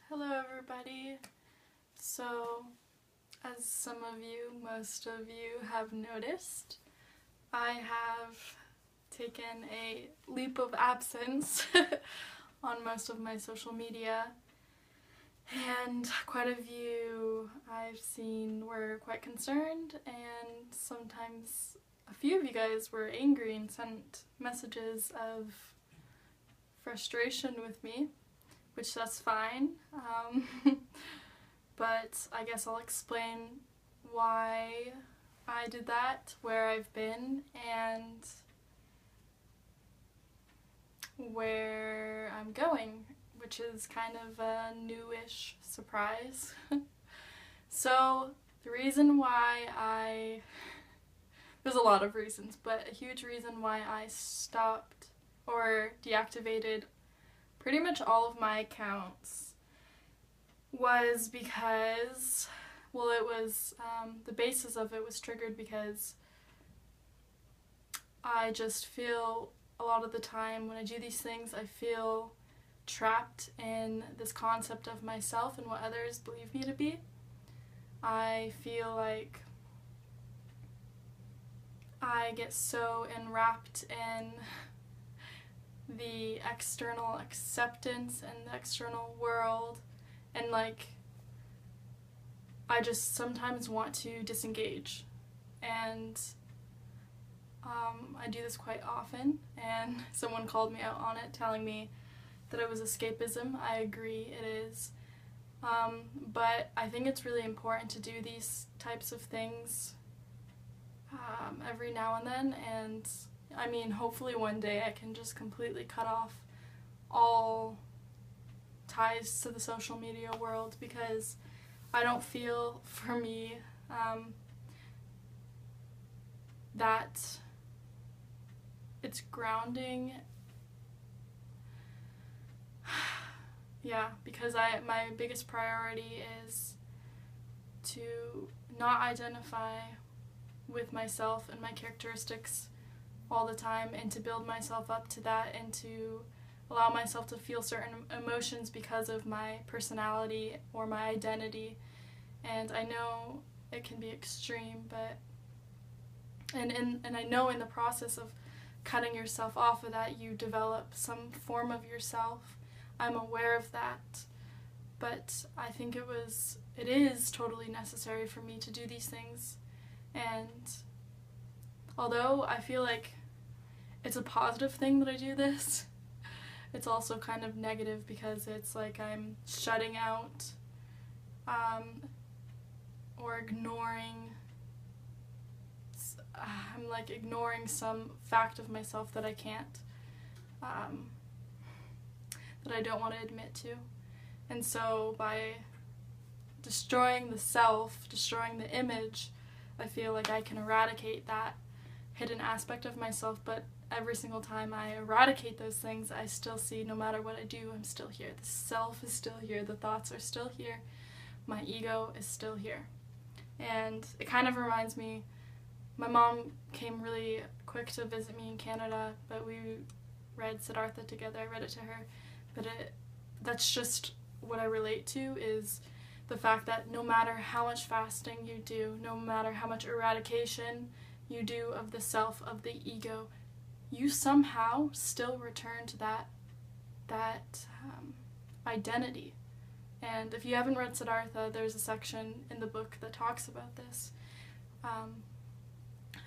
Hello everybody. So, as some of you, most of you have noticed, I have taken a leap of absence on most of my social media, and quite a few I've seen were quite concerned, and sometimes a few of you guys were angry and sent messages of frustration with me, which that's fine. But I guess I'll explain why I did that, where I've been, and where I'm going, which is kind of a newish surprise. So the reason why there's a lot of reasons, but a huge reason why I stopped or deactivated pretty much all of my accounts was because, well, it was, the basis of it was triggered because I just feel a lot of the time when I do these things, I feel trapped in this concept of myself and what others believe me to be. I feel like I get so enwrapped in the external acceptance and the external world, and like I just sometimes want to disengage, and I do this quite often, and someone called me out on it, telling me that it was escapism. I agree, it is, but I think it's really important to do these types of things every now and then, and I mean, hopefully one day I can just completely cut off all ties to the social media world, because I don't feel, for me, that it's grounding. Yeah, because my biggest priority is to not identify with myself and my characteristics all the time, and to build myself up to that, and to allow myself to feel certain emotions because of my personality or my identity. And I know it can be extreme, but and I know in the process of cutting yourself off of that, you develop some form of yourself. I'm aware of that, but I think it is totally necessary for me to do these things. And although I feel like it's a positive thing that I do this, it's also kind of negative, because it's like I'm shutting out or ignoring, I'm like ignoring some fact of myself that I can't, that I don't want to admit to. And so by destroying the self, destroying the image, I feel like I can eradicate that hidden aspect of myself. But every single time I eradicate those things, I still see, no matter what I do, I'm still here. The self is still here, the thoughts are still here, my ego is still here. And it kind of reminds me, my mom came really quick to visit me in Canada, but we read Siddhartha together. I read it to her, but that's just what I relate to, is the fact that no matter how much fasting you do, no matter how much eradication you do of the self, of the ego, you somehow still return to that identity. And if you haven't read Siddhartha, there's a section in the book that talks about this,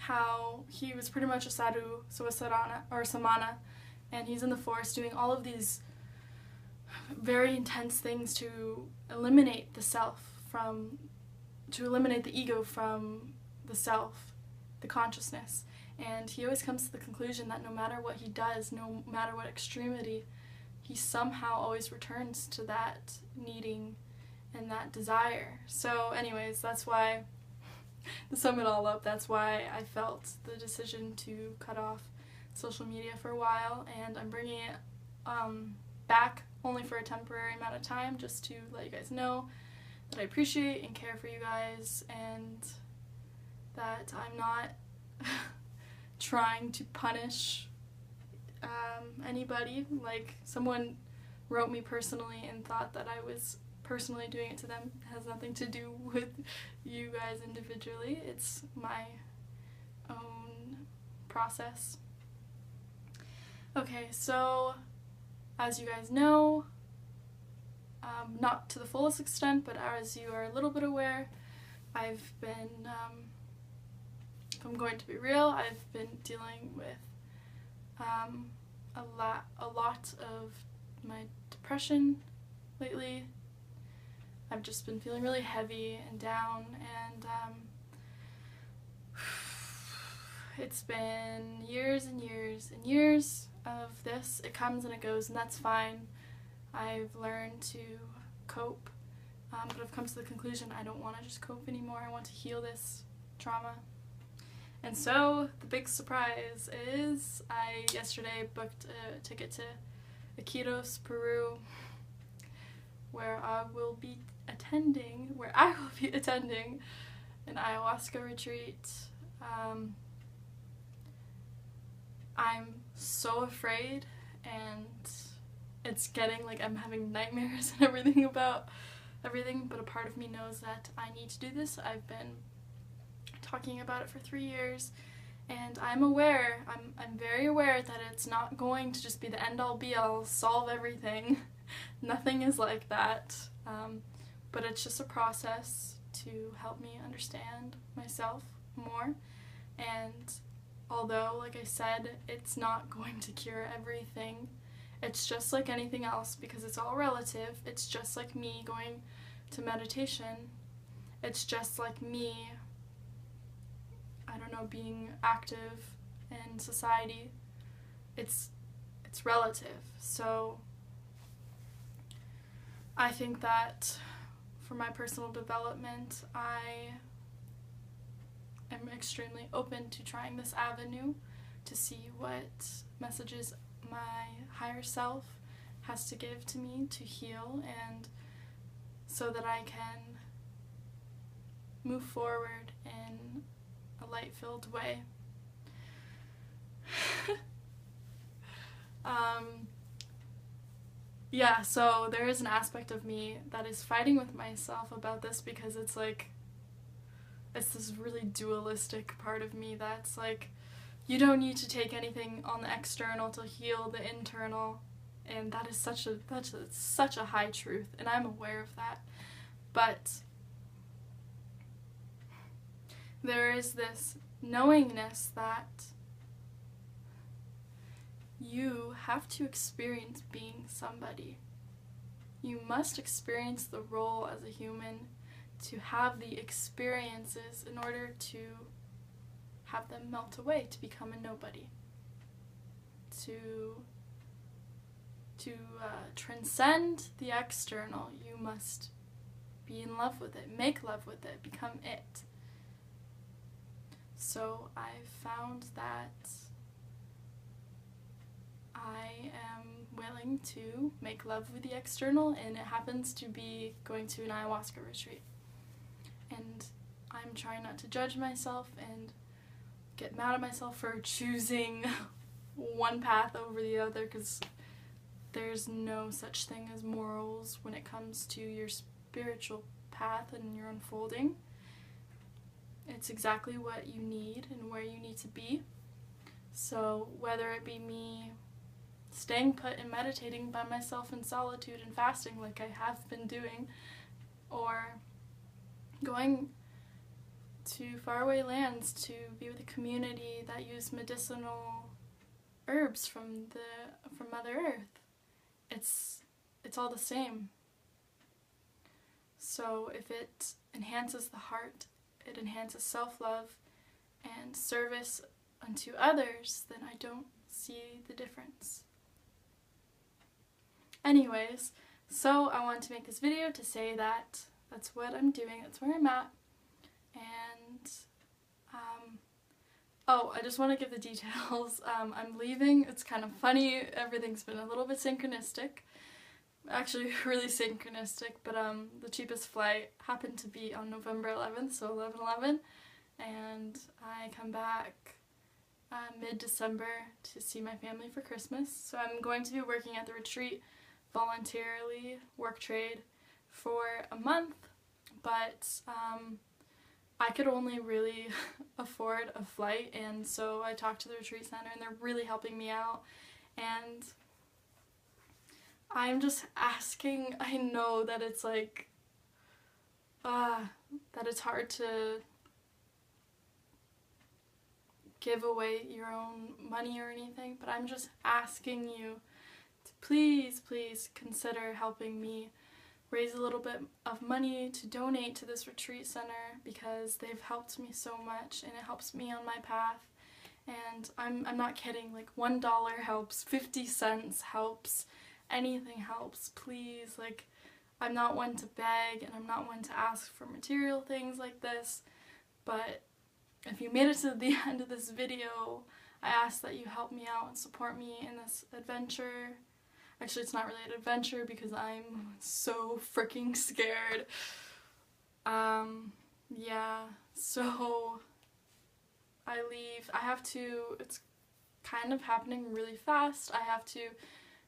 how he was pretty much a sadhu, so a sarana, or samana, and he's in the forest doing all of these very intense things to eliminate the self to eliminate the ego from the self, the consciousness. And he always comes to the conclusion that no matter what he does, no matter what extremity, he somehow always returns to that needing and that desire. So anyways, that's why, to sum it all up, that's why I felt the decision to cut off social media for a while, and I'm bringing it back only for a temporary amount of time, just to let you guys know that I appreciate and care for you guys, and that I'm not trying to punish anybody. Like, someone wrote me personally and thought that I was personally doing it to them. It has nothing to do with you guys individually. It's my own process. Okay, so as you guys know, not to the fullest extent, but as you are a little bit aware, I've been, if I'm going to be real, I've been dealing with a lot of my depression lately. I've just been feeling really heavy and down, and it's been years and years and years of this. It comes and it goes, and that's fine. I've learned to cope, but I've come to the conclusion I don't want to just cope anymore. I want to heal this trauma. And so the big surprise is I yesterday booked a ticket to Iquitos, Peru, where I will be attending an ayahuasca retreat. I'm so afraid, and it's getting like I'm having nightmares and everything about everything, but a part of me knows that I need to do this. I've been talking about it for 3 years, and I'm very aware that it's not going to just be the end-all be-all, solve everything. Nothing is like that, but it's just a process to help me understand myself more. And although, like I said, it's not going to cure everything, it's just like anything else, because it's all relative. It's just like me going to meditation. It's just like me, I don't know, being active in society. It's relative. So I think that for my personal development, I am extremely open to trying this avenue to see what messages my higher self has to give to me to heal, and so that I can move forward in a light-filled way. Yeah, so there is an aspect of me that is fighting with myself about this, because it's like, it's this really dualistic part of me that's like, you don't need to take anything on the external to heal the internal, and that is such a high truth, and I'm aware of that. But there is this knowingness that you have to experience being somebody. You must experience the role as a human to have the experiences in order to have them melt away, to become a nobody. To transcend the external, you must be in love with it, make love with it, become it. So I've found that I am willing to make love with the external, and it happens to be going to an ayahuasca retreat. And I'm trying not to judge myself and get mad at myself for choosing one path over the other, because there's no such thing as morals when it comes to your spiritual path and your unfolding. It's exactly what you need and where you need to be. So whether it be me staying put and meditating by myself in solitude and fasting like I have been doing, or going to faraway lands to be with a community that use medicinal herbs from Mother Earth, it's all the same. So if it enhances the heart, it enhances self-love and service unto others, then I don't see the difference. Anyways, so I want to make this video to say that that's what I'm doing, that's where I'm at, and oh, I just want to give the details. I'm leaving. It's kind of funny, everything's been a little bit synchronistic, actually really synchronistic, but the cheapest flight happened to be on November 11th, so 11/11, and I come back mid-December to see my family for Christmas. So I'm going to be working at the retreat voluntarily, work trade, for a month, but I could only really afford a flight, and so I talked to the retreat center and they're really helping me out, and I'm just asking. I know that it's like that it's hard to give away your own money or anything, but I'm just asking you to please consider helping me raise a little bit of money to donate to this retreat center, because they've helped me so much and it helps me on my path. And I'm not kidding, like $1 helps, 50 cents helps, anything helps. Please, like, I'm not one to beg and I'm not one to ask for material things like this, but if you made it to the end of this video, I ask that you help me out and support me in this adventure. Actually, it's not really an adventure because I'm so freaking scared. Yeah, so I leave. It's kind of happening really fast. I have to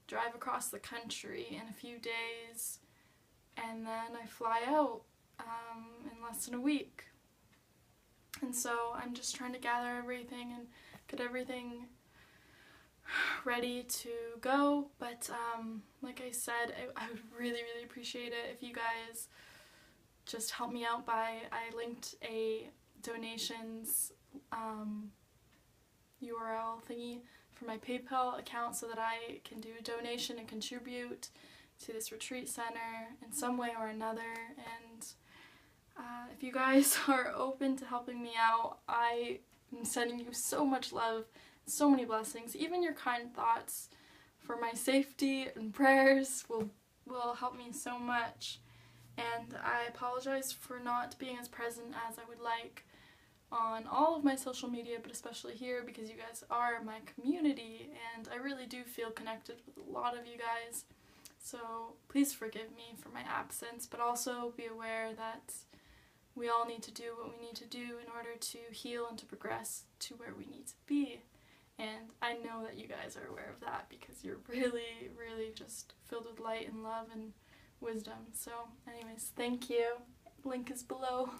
drive across the country in a few days, and then I fly out in less than a week. And so I'm just trying to gather everything and get everything ready to go, but like I said, I would really appreciate it if you guys just help me out I linked a donations URL thingy for my PayPal account so that I can do a donation and contribute to this retreat center in some way or another. And if you guys are open to helping me out, I am sending you so much love, so many blessings. Even your kind thoughts for my safety and prayers will help me so much. And I apologize for not being as present as I would like on all of my social media, but especially here, because you guys are my community and I really do feel connected with a lot of you guys. So please forgive me for my absence, but also be aware that we all need to do what we need to do in order to heal and to progress to where we need to be. And I know that you guys are aware of that because you're really just filled with light and love and wisdom. So anyways, thank you. Link is below.